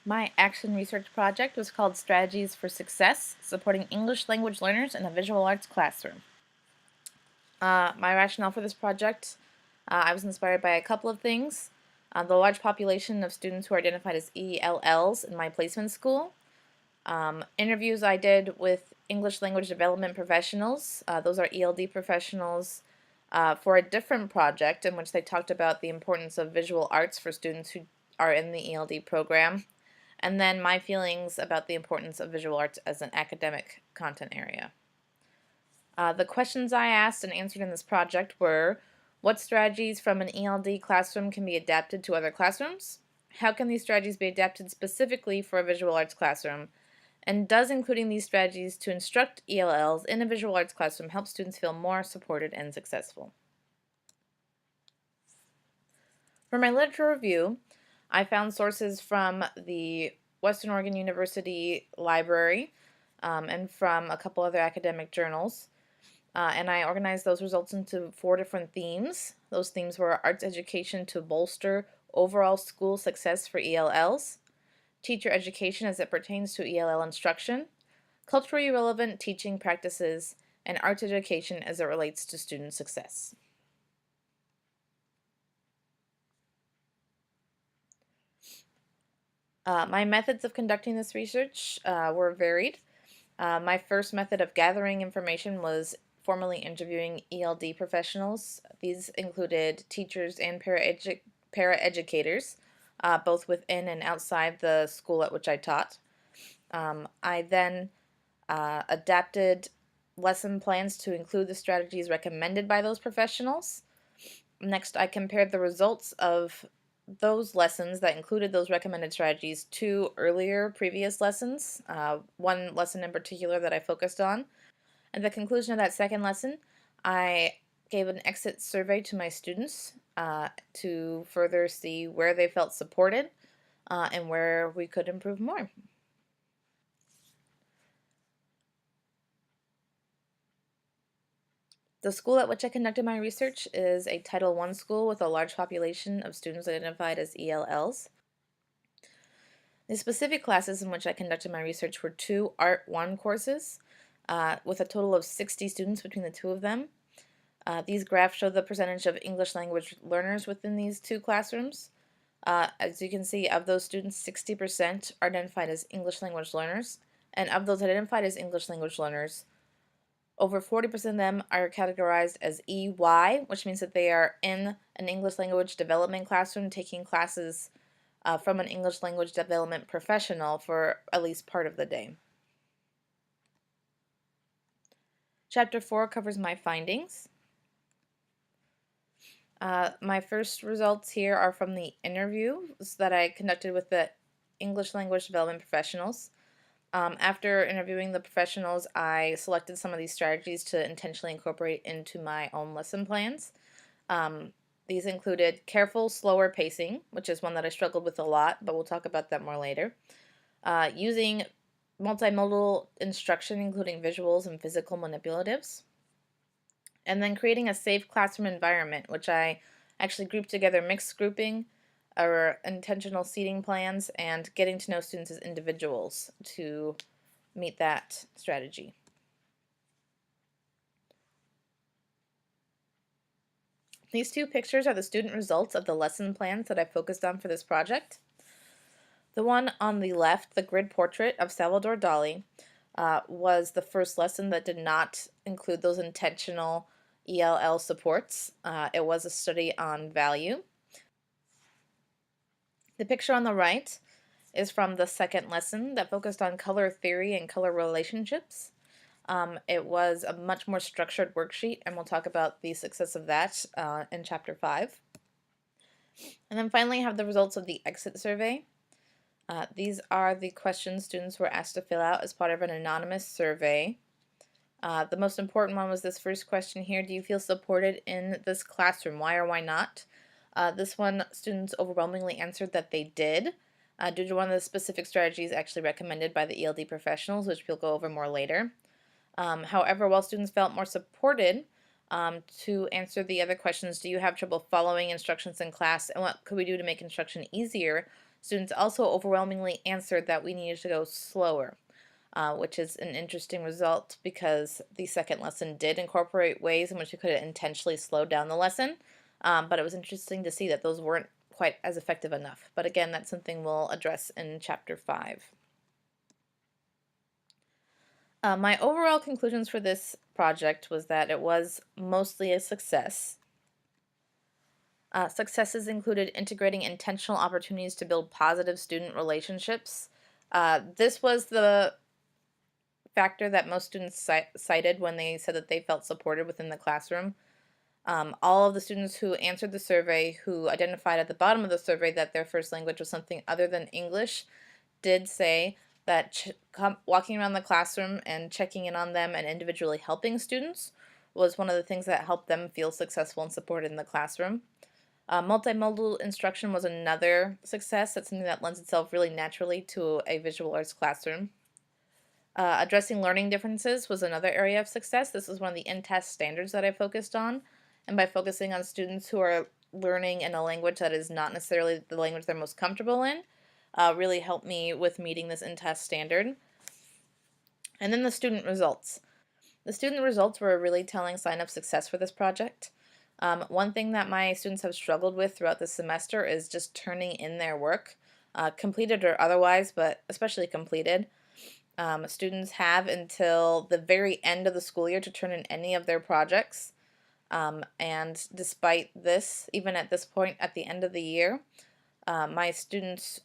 My action research project was called Strategies for Success, Supporting English Language Learners in a Visual Arts Classroom. My rationale for this project, I was inspired by a couple of things. The large population of students who are identified as ELLs in my placement school. Interviews I did with English language development professionals, those are ELD professionals, for a different project in which they talked about the importance of visual arts for students who are in the ELD program, and then my feelings about the importance of visual arts as an academic content area. The questions I asked and answered in this project were: what strategies from an ELD classroom can be adapted to other classrooms? How can these strategies be adapted specifically for a visual arts classroom? And does including these strategies to instruct ELLs in a visual arts classroom help students feel more supported and successful? For my literature review, I found sources from the Western Oregon University Library and from a couple other academic journals. And I organized those results into 4 different themes. Those themes were arts education to bolster overall school success for ELLs, teacher education as it pertains to ELL instruction, culturally relevant teaching practices, and arts education as it relates to student success. My methods of conducting this research were varied. My first method of gathering information was formally interviewing ELD professionals. These included teachers and paraeducators, both within and outside the school at which I taught. I then adapted lesson plans to include the strategies recommended by those professionals. Next, I compared the results of those lessons that included those recommended strategies to earlier previous lessons, one lesson in particular that I focused on. At the conclusion of that second lesson, I gave an exit survey to my students to further see where they felt supported and where we could improve more. The school at which I conducted my research is a Title I school with a large population of students identified as ELLs. The specific classes in which I conducted my research were 2 Art 1 courses with a total of 60 students between the 2 of them. These graphs show the percentage of English language learners within these 2 classrooms. As you can see, of those students, 60% are identified as English language learners, and of those identified as English language learners, over 40% of them are categorized as EY, which means that they are in an English language development classroom taking classes from an English language development professional for at least part of the day. Chapter 4 covers my findings. My first results here are from the interviews that I conducted with the English language development professionals. After interviewing the professionals, I selected some of these strategies to intentionally incorporate into my own lesson plans. These included careful, slower pacing, which is one that I struggled with a lot, but we'll talk about that more later. Using multimodal instruction, including visuals and physical manipulatives. And then creating a safe classroom environment, which I actually grouped together mixed grouping, or intentional seating plans, and getting to know students as individuals to meet that strategy. These 2 pictures are the student results of the lesson plans that I focused on for this project. The one on the left, the grid portrait of Salvador Dali, was the first lesson that did not include those intentional ELL supports. It was a study on value. The picture on the right is from the second lesson that focused on color theory and color relationships. It was a much more structured worksheet, and we'll talk about the success of that in Chapter 5. And then finally I have the results of the exit survey. These are the questions students were asked to fill out as part of an anonymous survey. The most important one was this first question here: do you feel supported in this classroom? Why or why not? This one, students overwhelmingly answered that they did, due to one of the specific strategies actually recommended by the ELD professionals, which we'll go over more later. However, while students felt more supported, To answer the other questions, do you have trouble following instructions in class, and what could we do to make instruction easier? Students also overwhelmingly answered that we needed to go slower, which is an interesting result because the second lesson did incorporate ways in which we could have intentionally slowed down the lesson, but it was interesting to see that those weren't quite as effective enough. But again, that's something we'll address in Chapter 5. My overall conclusions for this project was that it was mostly a success. Successes included integrating intentional opportunities to build positive student relationships. This was the factor that most students cited when they said that they felt supported within the classroom. All of the students who answered the survey, who identified at the bottom of the survey that their first language was something other than English, did say that walking around the classroom and checking in on them and individually helping students was one of the things that helped them feel successful and supported in the classroom. Multimodal instruction was another success. That's something that lends itself really naturally to a visual arts classroom. Addressing learning differences was another area of success. This was one of the in-test standards that I focused on. And by focusing on students who are learning in a language that is not necessarily the language they're most comfortable in, really helped me with meeting this in-test standard. And then the student results. The student results were a really telling sign of success for this project. One thing that my students have struggled with throughout the semester is just turning in their work, completed or otherwise, but especially completed. Students have until the very end of the school year to turn in any of their projects. And despite this, even at this point at the end of the year, my students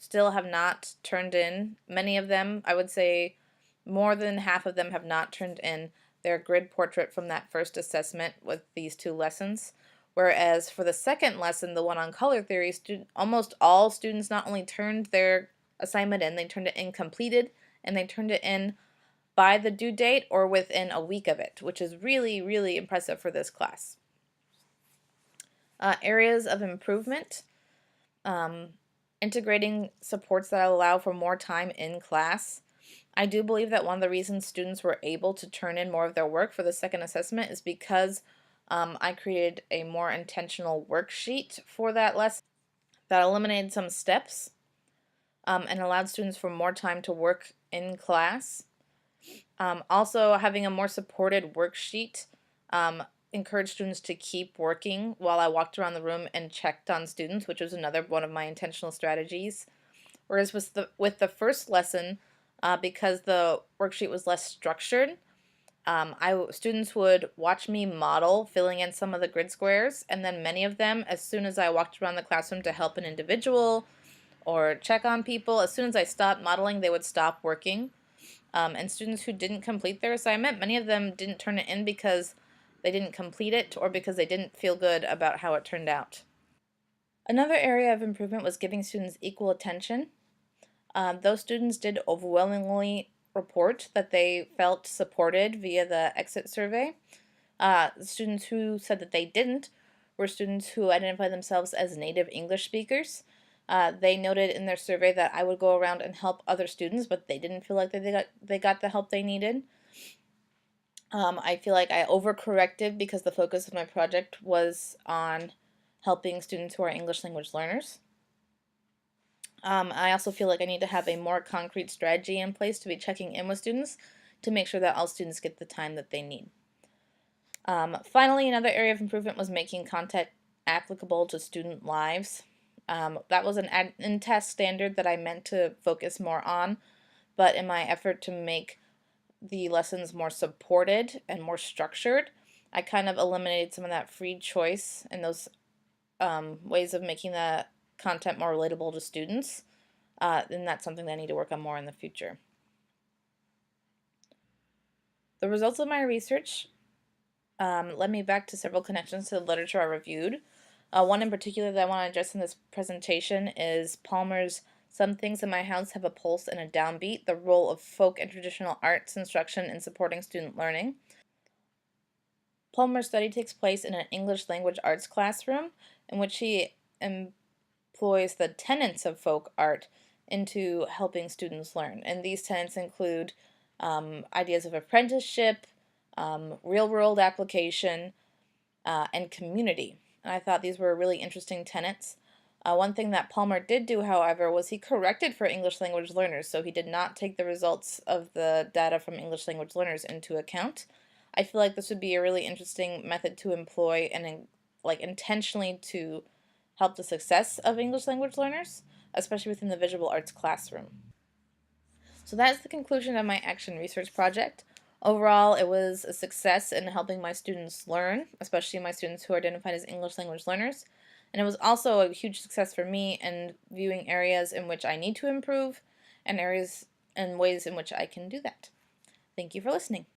still have not turned in. Many of them, I would say more than half of them, have not turned in their grid portrait from that first assessment with these 2 lessons. Whereas for the second lesson, the one on color theory, almost all students not only turned their assignment in, they turned it in completed, and they turned it in by the due date or within a week of it, which is really, really impressive for this class. Areas of improvement. Integrating supports that allow for more time in class. I do believe that one of the reasons students were able to turn in more of their work for the second assessment is because I created a more intentional worksheet for that lesson that eliminated some steps and allowed students for more time to work in class. Also, having a more supported worksheet encouraged students to keep working while I walked around the room and checked on students, which was another one of my intentional strategies. Whereas with the first lesson, because the worksheet was less structured, students would watch me model filling in some of the grid squares, and then many of them, as soon as I walked around the classroom to help an individual or check on people, as soon as I stopped modeling, they would stop working. And students who didn't complete their assignment, many of them didn't turn it in because they didn't complete it or because they didn't feel good about how it turned out. Another area of improvement was giving students equal attention. Those students did overwhelmingly report that they felt supported via the exit survey. Students who said that they didn't were students who identified themselves as native English speakers. They noted in their survey that I would go around and help other students, but they didn't feel like they got the help they needed. I feel like I overcorrected because the focus of my project was on helping students who are English language learners. I also feel like I need to have a more concrete strategy in place to be checking in with students to make sure that all students get the time that they need. Finally, another area of improvement was making content applicable to student lives. That was an in-test standard that I meant to focus more on, but in my effort to make the lessons more supported and more structured, I kind of eliminated some of that free choice and those ways of making the content more relatable to students, and that's something that I need to work on more in the future. The results of my research led me back to several connections to the literature I reviewed. One in particular that I want to address in this presentation is Palmer's "Some Things in My House Have a Pulse and a Downbeat: The Role of Folk and Traditional Arts Instruction in Supporting Student Learning." Palmer's study takes place in an English language arts classroom in which he employs the tenets of folk art into helping students learn. And these tenets include ideas of apprenticeship, real-world application, and community. And I thought these were really interesting tenets. One thing that Palmer did do, however, was he corrected for English language learners, so he did not take the results of the data from English language learners into account. I feel like this would be a really interesting method to employ and intentionally to help the success of English language learners, especially within the visual arts classroom. So that's the conclusion of my action research project. Overall, it was a success in helping my students learn, especially my students who are identified as English language learners. And it was also a huge success for me in viewing areas in which I need to improve and areas and ways in which I can do that. Thank you for listening.